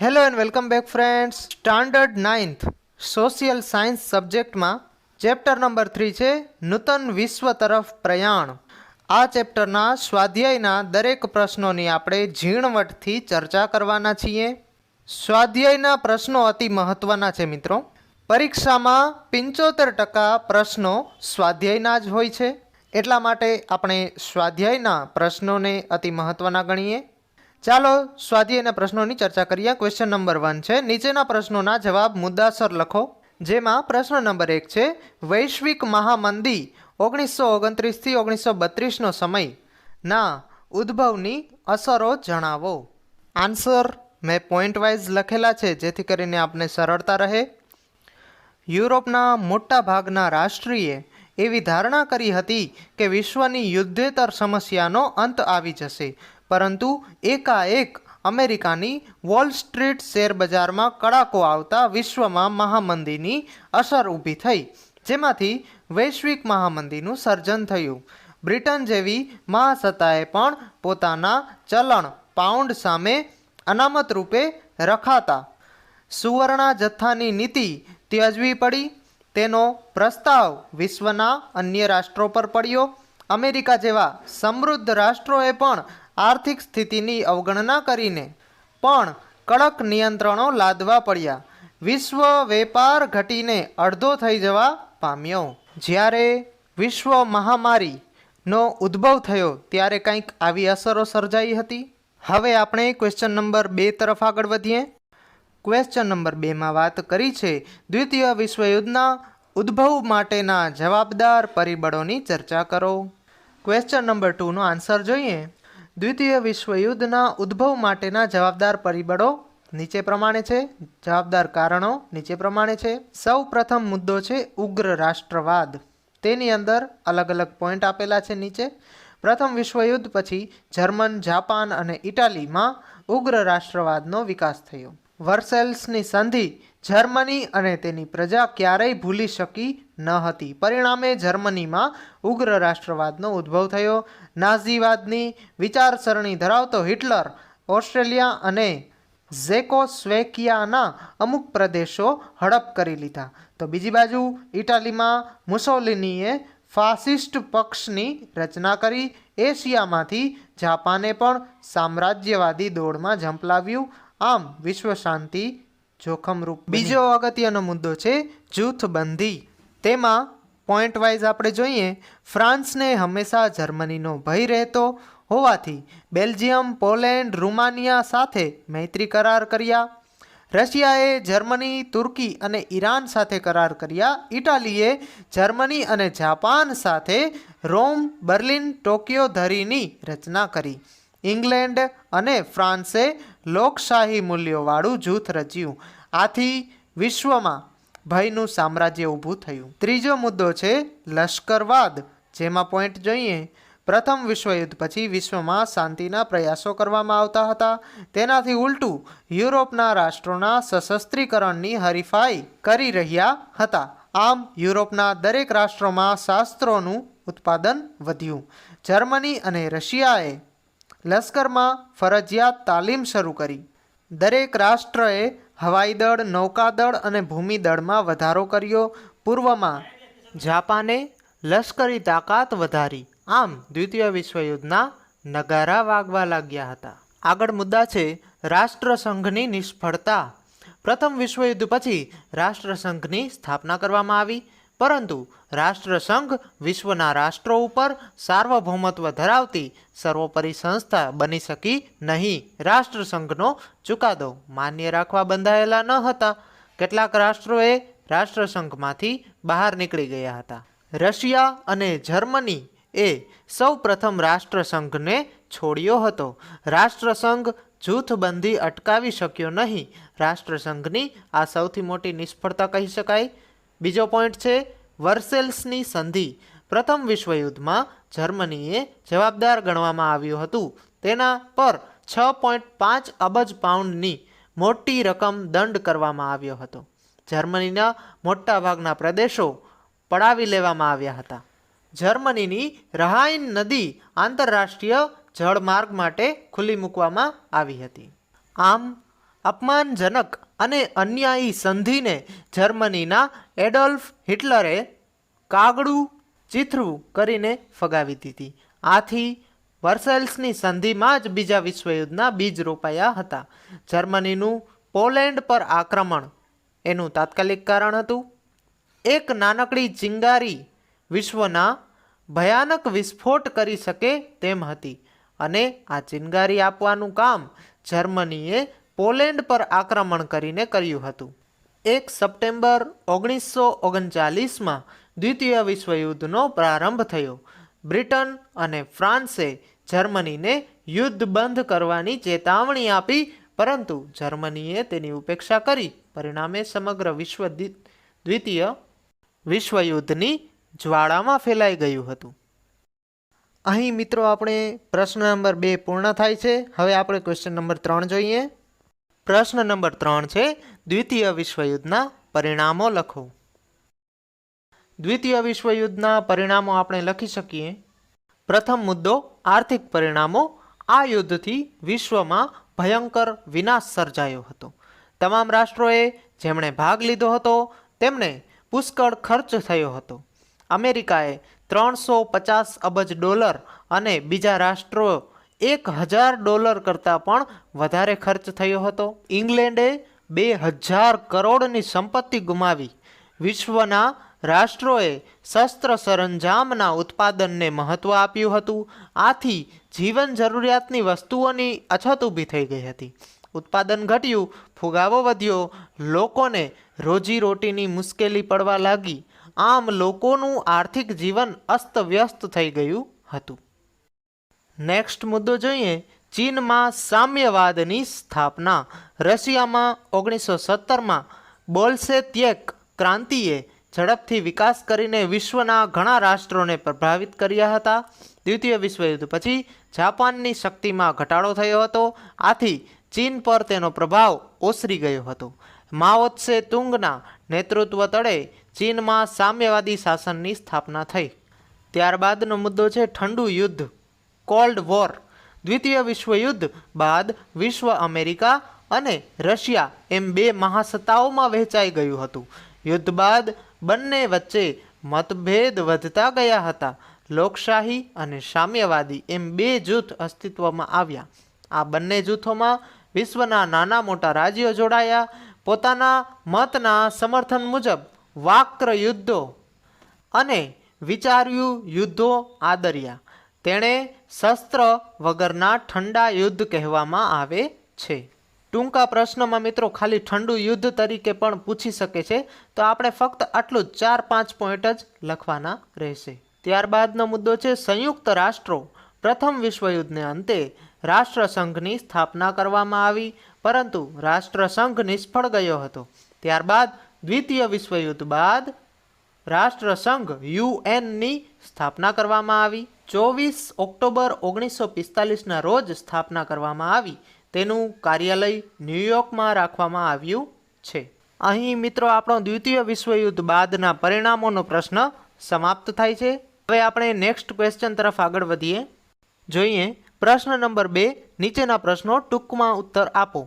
Hello and welcome back friends. Standard 9th social science સબ્જેક્ટમાં chapter number 3 છે નૂતન વિશ્વ તરફ પ્રયાણ. આ ચેપ્ટરના સ્વાધ્યાયના દરેક પ્રશ્નોની આપણે ઝીણવટથી ચર્ચા કરવાના છીએ. સ્વાધ્યાયના પ્રશ્નો અતિ મહત્ત્વના છે મિત્રો. પરીક્ષામાં 75% પ્રશ્નો સ્વાધ્યાયના જ હોય છે, એટલા માટે આપણે સ્વાધ્યાયના પ્રશ્નોને અતિ મહત્ત્વના ગણીએ. ચાલો સ્વાધ્યાયના પ્રશ્નોની ચર્ચા કરીએ. ક્વેશ્ચન નંબર 1 છે, નીચેના પ્રશ્નોના જવાબ મુદ્દાસર લખો. જેમાં પ્રશ્ન નંબર 1 છે, વૈશ્વિક મહામંદી 1929 થી 1932નો સમય ના ઉદ્ભવની અસરો જણાવો. આન્સર મેં પોઈન્ટ વાઇઝ લખેલા છે જેથી કરીને આપને સરળતા રહે. યુરોપના મોટા ભાગના રાષ્ટ્રીએ એવી ધારણા કરી હતી કે વિશ્વની યુદ્ધેતર સમસ્યાનો અંત આવી જશે, પરંતુ એકાએક અમેરિકાની વોલ સ્ટ્રીટ શેર બજારમાં કડાકો આવતા વિશ્વમાં મહામંદીની અસર ઊભી થઈ, જેમાંથી વૈશ્વિક મહામંદીનું સર્જન થયું. બ્રિટન જેવી મહાસત્તાએ પણ પોતાના ચલણ પાઉન્ડ સામે અનામત રૂપે રખાતા સુવર્ણા જથ્થાની નીતિ ત્યજવી પડી. તેનો પ્રસ્તાવ વિશ્વના અન્ય રાષ્ટ્રો પર પડ્યો. અમેરિકા જેવા સમૃદ્ધ રાષ્ટ્રોએ પણ આર્થિક સ્થિતિની અવગણના કરીને પણ કડક નિયંત્રણો લાદવા પડ્યા. વિશ્વ વેપાર ઘટીને અડધો થઈ જવા પામ્યો. જ્યારે વિશ્વ મહામારીનો ઉદ્ભવ થયો ત્યારે કંઈક આવી અસરો સર્જાઈ હતી. હવે આપણે ક્વેશ્ચન નંબર 2 તરફ આગળ વધીએ. ક્વેશ્ચન નંબર 2માં વાત કરી છે દ્વિતીય વિશ્વયુદ્ધના ઉદ્ભવ માટેના જવાબદાર પરિબળોની ચર્ચા કરો. ક્વેશ્ચન નંબર 2નો આન્સર જોઈએ. દ્વિતીય વિશ્વયુદ્ધના ઉદ્ભવ માટેના જવાબદાર પરિબળો નીચે પ્રમાણે છે. જવાબદાર કારણો નીચે પ્રમાણે છે. સૌ પ્રથમ મુદ્દો છે ઉગ્ર રાષ્ટ્રવાદ. તેની અંદર અલગ અલગ પોઈન્ટ આપેલા છે નીચે. પ્રથમ વિશ્વયુદ્ધ પછી જર્મન, જાપાન અને ઇટાલીમાં ઉગ્ર રાષ્ટ્રવાદનો વિકાસ થયો. વર્સેલ્સની સંધિ જર્મની અને તેની પ્રજા ક્યારેય ભૂલી શકી ન હતી. પરિણામે જર્મનીમાં ઉગ્ર રાષ્ટ્રવાદનો ઉદ્ભવ થયો. નાઝીવાદની વિચારસરણી ધરાવતો હિટલર ઓસ્ટ્રેલિયા અને ઝેકોસ્લોવાકિયાના અમુક પ્રદેશો હડપ કરી લીધા, તો બીજી બાજુ ઇટાલીમાં મુસોલિનીએ ફાસિસ્ટ પક્ષની રચના કરી. એશિયામાંથી જાપાને પણ સામ્રાજ્યવાદી દોડમાં ઝંપલાવ્યું. આમ વિશ્વ શાંતિ જોખમરૂપ. બીજો અગત્યનો મુદ્દો છે જૂથબંધી. તેમાં પોઈન્ટ વાઇઝ આપણે જોઈએ. ફ્રાન્સને હંમેશા જર્મનીનો ભય રહેતો હોવાથી બેલ્જિયમ, પોલેન્ડ, રૂમાનિયા સાથે મૈત્રી કરાર કર્યા. રશિયાએ જર્મની, તુર્કી અને ઈરાન સાથે કરાર કર્યા. ઇટાલીએ જર્મની અને જાપાન સાથે રોમ, બર્લિન, ટોક્યો ધરીની રચના કરી. ઇંગ્લેન્ડ અને ફ્રાન્સે લોકશાહી મૂલ્યોવાળું જૂથ રચ્યું. આથી વિશ્વમાં ભયનું સામ્રાજ્ય ઊભું થયું. ત્રીજો મુદ્દો છે લશ્કરવાદ. જેમાં પોઈન્ટ જોઈએ. પ્રથમ વિશ્વયુદ્ધ પછી વિશ્વમાં શાંતિના પ્રયાસો કરવામાં આવતા હતા. તેનાથી ઉલટું યુરોપના રાષ્ટ્રોના સશસ્ત્રીકરણની હરીફાઈ કરી રહ્યા હતા. આમ યુરોપના દરેક રાષ્ટ્રોમાં શાસ્ત્રોનું ઉત્પાદન વધ્યું. જર્મની અને રશિયાએ લશ્કરમાં ફરજિયાત તાલીમ શરૂ કરી. દરેક રાષ્ટ્રએ હવાઈ દળ, નૌકાદળ અને ભૂમિદળમાં વધારો કર્યો. પૂર્વમાં જાપાને લશ્કરી તાકાત વધારી. આમ દ્વિતીય વિશ્વયુદ્ધના નગારા વાગવા લાગ્યા હતા. આગળ મુદ્દા છે રાષ્ટ્રસંઘની નિષ્ફળતા. પ્રથમ વિશ્વયુદ્ધ પછી રાષ્ટ્રસંઘની સ્થાપના કરવામાં આવી, પરંતુ રાષ્ટ્રસંઘ વિશ્વના રાષ્ટ્રો ઉપર સાર્વભૌમત્વ ધરાવતી સર્વોપરી સંસ્થા બની શકી નહીં. રાષ્ટ્રસંઘનો ચુકાદો માન્ય રાખવા બંધાયેલા ન હતા. કેટલાક રાષ્ટ્રોએ રાષ્ટ્રસંઘમાંથી બહાર નીકળી ગયા હતા. રશિયા અને જર્મની એ સૌ પ્રથમ રાષ્ટ્રસંઘને છોડ્યો હતો. રાષ્ટ્રસંઘ જૂથબંધી અટકાવી શક્યો નહીં. રાષ્ટ્રસંઘની આ સૌથી મોટી નિષ્ફળતા કહી શકાય. બીજો પોઈન્ટ છે વર્સેલ્સની સંધિ. પ્રથમ વિશ્વયુદ્ધમાં જર્મનીએ જવાબદાર ગણવામાં આવ્યું હતું. તેના પર 6.5 અબજ પાઉન્ડની મોટી રકમ દંડ કરવામાં આવ્યો હતો. જર્મનીના મોટાભાગના પ્રદેશો પડાવી લેવામાં આવ્યા હતા. જર્મનીની રહાઇન નદી આંતરરાષ્ટ્રીય જળમાર્ગ માટે ખુલ્લી મૂકવામાં આવી હતી. આમ અપમાનજનક અને અન્યાયી સંધિને જર્મનીના એડોલ્ફ હિટલરે કાગડું ચીથરું કરીને ફગાવી દીધી. આથી વર્સેલ્સની સંધિમાં જ બીજા વિશ્વયુદ્ધના બીજ રોપાયા હતા. જર્મનીનું પોલેન્ડ પર આક્રમણ એનું તાત્કાલિક કારણ હતું એક નાનકડી ચિંગારી વિશ્વના ભયાનક વિસ્ફોટ કરી શકે તેમ હતી અને આ ચિનગારી આપવાનું કામ જર્મનીએ પોલેન્ડ પર આક્રમણ કરીને કર્યું હતું. 1 સપ્ટેમ્બર 1939માં દ્વિતીય વિશ્વયુદ્ધનો પ્રારંભ થયો. બ્રિટન અને ફ્રાન્સે જર્મનીને યુદ્ધ બંધ કરવાની ચેતવણી આપી, પરંતુ જર્મનીએ તેની ઉપેક્ષા કરી. પરિણામે સમગ્ર વિશ્વ દ્વિતીય વિશ્વયુદ્ધની જ્વાળામાં ફેલાઈ ગયું હતું. અહીં મિત્રો આપણે પ્રશ્ન નંબર 2 પૂર્ણ થાય છે. હવે આપણે ક્વેશ્ચન નંબર 3 જોઈએ. પ્રશ્ન નંબર 3 છે, દ્વિતીય વિશ્વયુદ્ધના પરિણામો લખો. દ્વિતીય વિશ્વયુદ્ધના પરિણામો આપણે લખી શકીએ. પ્રથમ મુદ્દો આર્થિક પરિણામો. આ યુદ્ધથી વિશ્વમાં ભયંકર વિનાશ સર્જાયો હતો. તમામ રાષ્ટ્રોએ જેમણે ભાગ લીધો હતો તેમને પુષ્કળ ખર્ચ થયો હતો. અમેરિકાએ $350 અબજ અને બીજા રાષ્ટ્રો $1,000 કરતાં પણ વધારે ખર્ચ થયો હતો. ઇંગ્લેન્ડે 2,000 કરોડની સંપત્તિ ગુમાવી. વિશ્વના રાષ્ટ્રોએ શસ્ત્ર સરંજામના ઉત્પાદનને મહત્વ આપ્યું હતું. આથી જીવન જરૂરિયાતની વસ્તુઓની અછત ઊભી થઈ ગઈ હતી. ઉત્પાદન ઘટ્યું, ફુગાવો વધ્યો, લોકોને રોજીરોટીની મુશ્કેલી પડવા લાગી. આમ લોકોનું આર્થિક જીવન અસ્તવ્યસ્ત થઈ ગયું હતું. નેક્સ્ટ મુદ્દો જોઈએ. ચીનમાં સામ્યવાદની સ્થાપના. રશિયામાં 1917માં બોલ્શેવિક ક્રાંતિએ ઝડપથી વિકાસ કરીને વિશ્વના ઘણા રાષ્ટ્રોને પ્રભાવિત કર્યા હતા. દ્વિતીય વિશ્વયુદ્ધ પછી જાપાનની શક્તિમાં ઘટાડો થયો હતો. આથી ચીન પર તેનો પ્રભાવ ઓસરી ગયો હતો. માઓ ત્સે તુંગના નેતૃત્વ તળે ચીનમાં સામ્યવાદી શાસનની સ્થાપના થઈ. ત્યારબાદનો મુદ્દો છે ઠંડુ યુદ્ધ, કોલ્ડ વોર. દ્વિતીય વિશ્વયુદ્ધ બાદ વિશ્વ અમેરિકા અને રશિયા એમ 2 મહાસત્તાઓમાં વહેંચાઈ ગયું હતું. યુદ્ધ બાદ બંને વચ્ચે મતભેદ વધતા ગયા હતા. લોકશાહી અને સામ્યવાદી એમ 2 જૂથ અસ્તિત્વમાં આવ્યા. આ બંને જૂથોમાં વિશ્વના નાના મોટા રાજ્યો જોડાયા. પોતાના મતના સમર્થન મુજબ વાક્ર યુદ્ધો અને વિચાર્યું યુદ્ધો આદર્યા. તેણે શસ્ત્ર વગરના ઠંડા યુદ્ધ કહેવામાં આવે છે. ટૂંકા પ્રશ્નમાં મિત્રો ખાલી ઠંડુ યુદ્ધ તરીકે પણ પૂછી શકે છે, તો આપણે ફક્ત આટલું જ 4-5 પોઈન્ટ જ લખવાના રહેશે. ત્યારબાદનો મુદ્દો છે સંયુક્ત રાષ્ટ્રો. પ્રથમ વિશ્વયુદ્ધને અંતે રાષ્ટ્રસંઘની સ્થાપના કરવામાં આવી, પરંતુ રાષ્ટ્રસંઘ નિષ્ફળ ગયો હતો. ત્યારબાદ દ્વિતીય વિશ્વયુદ્ધ બાદ રાષ્ટ્રસંઘ યુએનની સ્થાપના કરવામાં આવી. 24 ઓક્ટોબર 1945ના રોજ સ્થાપના કરવામાં આવી. તેનું કાર્યાલય ન્યૂયોર્કમાં રાખવામાં આવ્યું છે. અહીં મિત્રો આપણો દ્વિતીય વિશ્વયુદ્ધ બાદના પરિણામોનો પ્રશ્ન સમાપ્ત થાય છે. હવે આપણે નેક્સ્ટ ક્વેશ્ચન તરફ આગળ વધીએ. જોઈએ પ્રશ્ન નંબર 2. નીચેના પ્રશ્નો ટૂંકમાં ઉત્તર આપો.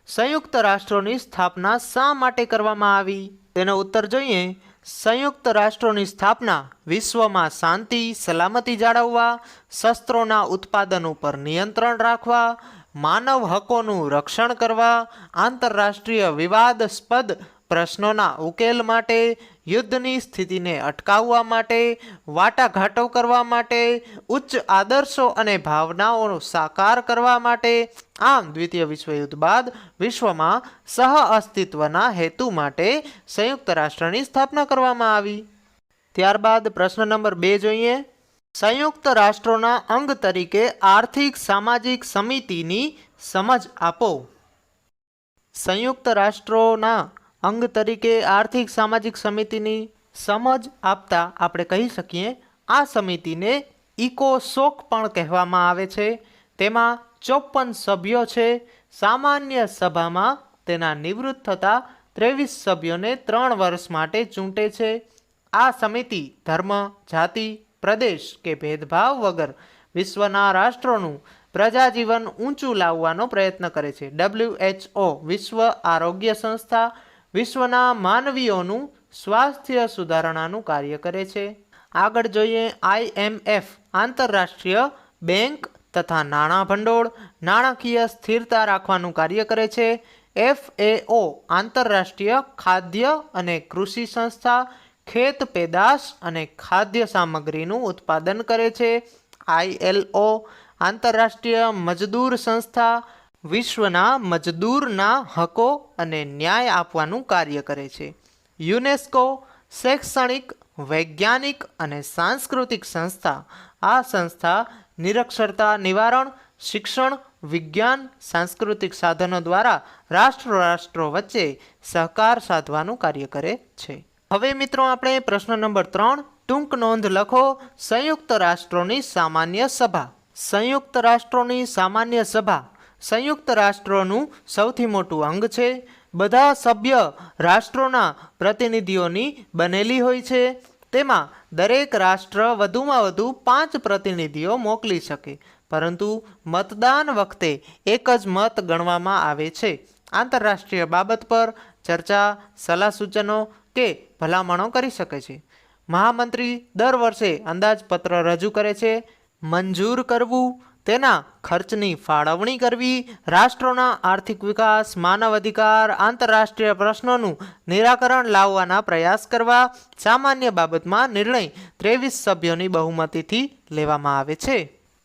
સંયુક્ત રાષ્ટ્રોની સ્થાપના શા માટે કરવામાં આવી? તેનો ઉત્તર જોઈએ. સંયુક્ત રાષ્ટ્રોની સ્થાપના વિશ્વમાં શાંતિ સલામતી જાળવવા, શસ્ત્રોના ઉત્પાદન ઉપર નિયંત્રણ રાખવા, માનવ હકોનું રક્ષણ કરવા, આંતરરાષ્ટ્રીય વિવાદાસ્પદ પ્રશ્નોના ઉકેલ માટે, યુદ્ધની સ્થિતિને અટકાવવા માટે, વાટાઘાટો કરવા માટે, ઉચ્ચ આદર્શો અને ભાવનાઓ સાકાર કરવા માટે. આમ દ્વિતીય વિશ્વયુદ્ધ બાદ વિશ્વમાં સહ અસ્તિત્વના હેતુ માટે સંયુક્ત રાષ્ટ્રની સ્થાપના કરવામાં આવી. ત્યારબાદ પ્રશ્ન નંબર 2 જોઈએ. સંયુક્ત રાષ્ટ્રોના અંગ તરીકે આર્થિક સામાજિક સમિતિની સમજ આપો. સંયુક્ત રાષ્ટ્રોના અંગ તરીકે આર્થિક સામાજિક સમિતિની સમજ આપતા આપણે કહી શકીએ આ સમિતિને ઇકોસોક પણ કહેવામાં આવે છે. તેમાં 54 સભ્યો છે. સામાન્ય સભામાં તેના નિવૃત્ત થતા 23 સભ્યોને 3 વર્ષ માટે ચૂંટે છે. આ સમિતિ ધર્મ, જાતિ, પ્રદેશ કે ભેદભાવ વગર વિશ્વના રાષ્ટ્રોનું પ્રજાજીવન ઊંચું લાવવાનો પ્રયત્ન કરે છે? WHO વિશ્વ આરોગ્ય સંસ્થા વિશ્વના માનવીઓનું સ્વાસ્થ્ય સુધારણાનું કાર્ય કરે છે. આગળ જોઈએ IMF આંતરરાષ્ટ્રીય બેંક તથા નાણાં ભંડોળ નાણાકીય સ્થિરતા રાખવાનું કાર્ય કરે છે. FAO આંતરરાષ્ટ્રીય ખાદ્ય અને કૃષિ સંસ્થા ખેત પેદાશ અને ખાદ્ય સામગ્રીનું ઉત્પાદન કરે છે. ILO આંતરરાષ્ટ્રીય મજદૂર સંસ્થા વિશ્વના મજદૂરના હકો અને ન્યાય આપવાનું કાર્ય કરે છે. યુનેસ્કો શૈક્ષણિક વૈજ્ઞાનિક અને સાંસ્કૃતિક સંસ્થા. આ સંસ્થા નિરક્ષરતા નિવારણ શિક્ષણ વિજ્ઞાન સાંસ્કૃતિક સાધનો દ્વારા રાષ્ટ્રો વચ્ચે સહકાર સાધવાનું કાર્ય કરે છે. હવે મિત્રો આપણે પ્રશ્ન નંબર 3 ટૂંક નોંધ લખો. સંયુક્ત રાષ્ટ્રોની સામાન્ય સભા. સંયુક્ત રાષ્ટ્રોની સામાન્ય સભા સંયુક્ત રાષ્ટ્રોનું સૌથી મોટું અંગ છે. બધા સભ્ય રાષ્ટ્રોના પ્રતિનિધિઓની બનેલી હોય છે. તેમાં દરેક રાષ્ટ્ર વધુમાં વધુ 5 પ્રતિનિધિઓ મોકલી શકે, પરંતુ મતદાન વખતે એક જ મત ગણવામાં આવે છે. આંતરરાષ્ટ્રીય બાબત પર ચર્ચા સલાહ સૂચનો કે ભલામણો કરી શકે છે. મહામંત્રી દર વર્ષે અંદાજપત્ર રજૂ કરે છે. મંજૂર કરવું, તેના ખર્ચની ફાળવણી કરવી, રાષ્ટ્રોના આર્થિક વિકાસ માનવ અધિકાર આંતરરાષ્ટ્રીય પ્રશ્નોનું નિરાકરણ લાવવાના પ્રયાસ કરવા. સામાન્ય બાબતમાં નિર્ણય 23 સભ્યોની બહુમતીથી લેવામાં આવે છે.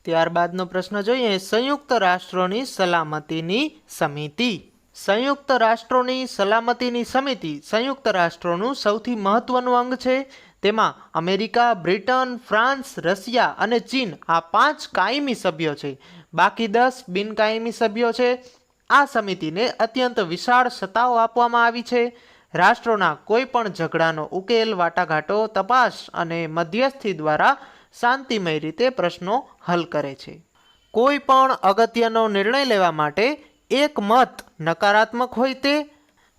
ત્યારબાદનો પ્રશ્ન જોઈએ. સંયુક્ત રાષ્ટ્રોની સલામતીની સમિતિ. સંયુક્ત રાષ્ટ્રોની સલામતીની સમિતિ સંયુક્ત રાષ્ટ્રોનું સૌથી મહત્વનું અંગ છે. તેમાં અમેરિકા બ્રિટન ફ્રાન્સ રશિયા અને ચીન આ 5 કાયમી સભ્યો છે. બાકી 10 બિનકાયમી સભ્યો છે. આ સમિતિને અત્યંત વિશાળ સત્તાઓ આપવામાં આવી છે. રાષ્ટ્રોના કોઈ પણ ઝઘડાનો ઉકેલ વાટાઘાટો તપાસ અને મધ્યસ્થી દ્વારા શાંતિમય રીતે પ્રશ્નો હલ કરે છે. કોઈ પણ અગત્યનો નિર્ણય લેવા માટે એક મત નકારાત્મક હોય તે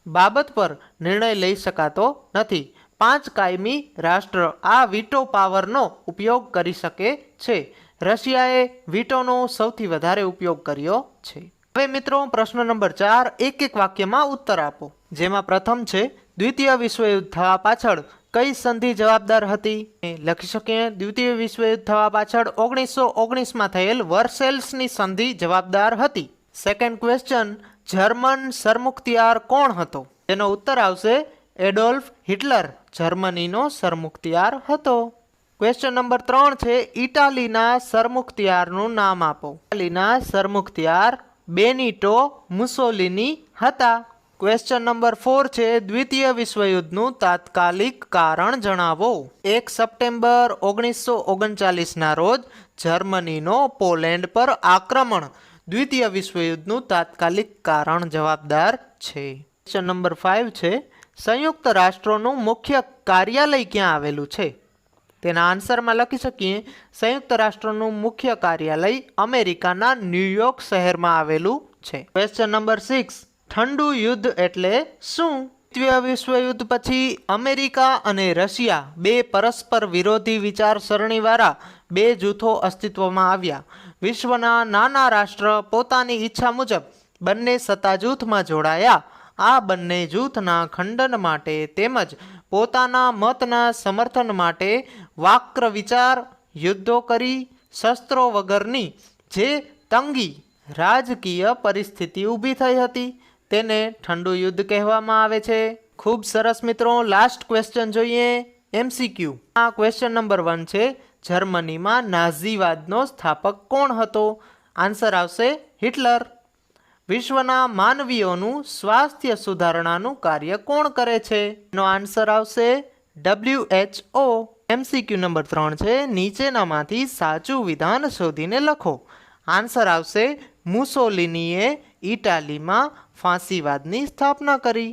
બાબત પર નિર્ણય લઈ શકાતો નથી. 5 કાયમી રાષ્ટ્ર આ વીટો પાવરનો ઉપયોગ કરી શકે છે. રશિયાએ વીટોનો સૌથી વધારે ઉપયોગ કર્યો છે. હવે મિત્રો પ્રશ્ન નંબર 4 એક વાક્યમાં ઉત્તર આપો. જેમાં પ્રથમ છે દ્વિતીય વિશ્વયુદ્ધ થવા પાછળ કઈ સંધિ જવાબદાર હતી? લખી શકીએ દ્વિતીય વિશ્વયુદ્ધ થવા પાછળ 1919માં થયેલ વર્સેલ્સની સંધિ જવાબદાર હતી. સેકન્ડ ક્વેશ્ચન જર્મન સરમુખત્યાર કોણ હતો? તેનો ઉત્તર આવશે એડોલ્ફ હિટલર જર્મનીનો સરમુખત્યાર હતો. ક્વેશ્ચન નંબર 3 છે ઇટાલીના સરમુખત્યારનું નામ આપો. ઇટાલીના સરમુખત્યાર બેનિટો મુસોલિની હતા. ક્વેશ્ચન નંબર 4 છે દ્વિતીય વિશ્વયુદ્ધનું તાત્કાલિક કારણ જણાવો. 1 સપ્ટેમ્બર 1939ના રોજ જર્મનીનો પોલેન્ડ પર આક્રમણ દ્વિતીય વિશ્વયુદ્ધનું તાત્કાલિક કારણ જવાબદાર છે. ક્વેશ્ચન નંબર 5 છે સંયુક્ત રાષ્ટ્રોનું મુખ્ય કાર્યાલય ક્યાં આવેલું છે? તેના આન્સરમાં લખી શકીએ સંયુક્ત રાષ્ટ્રોનું મુખ્ય કાર્યાલય અમેરિકાના ન્યુયોર્ક શહેરમાં આવેલું છે. ક્વેશ્ચન નંબર 6 ઠંડુ યુદ્ધ એટલે શું? દ્વિતીય વિશ્વયુદ્ધ પછી અમેરિકા અને રશિયા બે પરસ્પર વિરોધી વિચારસરણીવાળા બે જૂથો અસ્તિત્વમાં આવ્યા. વિશ્વના નાના રાષ્ટ્ર પોતાની ઈચ્છા મુજબ બંને સત્તા જૂથમાં જોડાયા. આ બંને જૂથના ખંડન માટે તેમજ પોતાના મતના સમર્થન માટે વાક્ર વિચાર યુદ્ધો કરી શસ્ત્રો વગરની જે તંગી રાજકીય પરિસ્થિતિ ઊભી થઈ હતી તેને ઠંડુ યુદ્ધ કહેવામાં આવે છે. ખૂબ સરસ મિત્રો. લાસ્ટ ક્વેશ્ચન જોઈએ MCQ. આ ક્વેશ્ચન નંબર 1 છે જર્મનીમાં નાઝીવાદનો સ્થાપક કોણ હતો? આન્સર આવશે હિટલર. વિશ્વના માનવીઓનું સ્વાસ્થ્ય સુધારણાનું કાર્ય કોણ કરે છે? એનો આન્સર આવશે WHO. MCQ નંબર 3 છે નીચેનામાંથી સાચું વિધાન શોધીને લખો. આન્સર આવશે મુસોલિનીએ ઇટાલીમાં ફાંસીવાદની સ્થાપના કરી.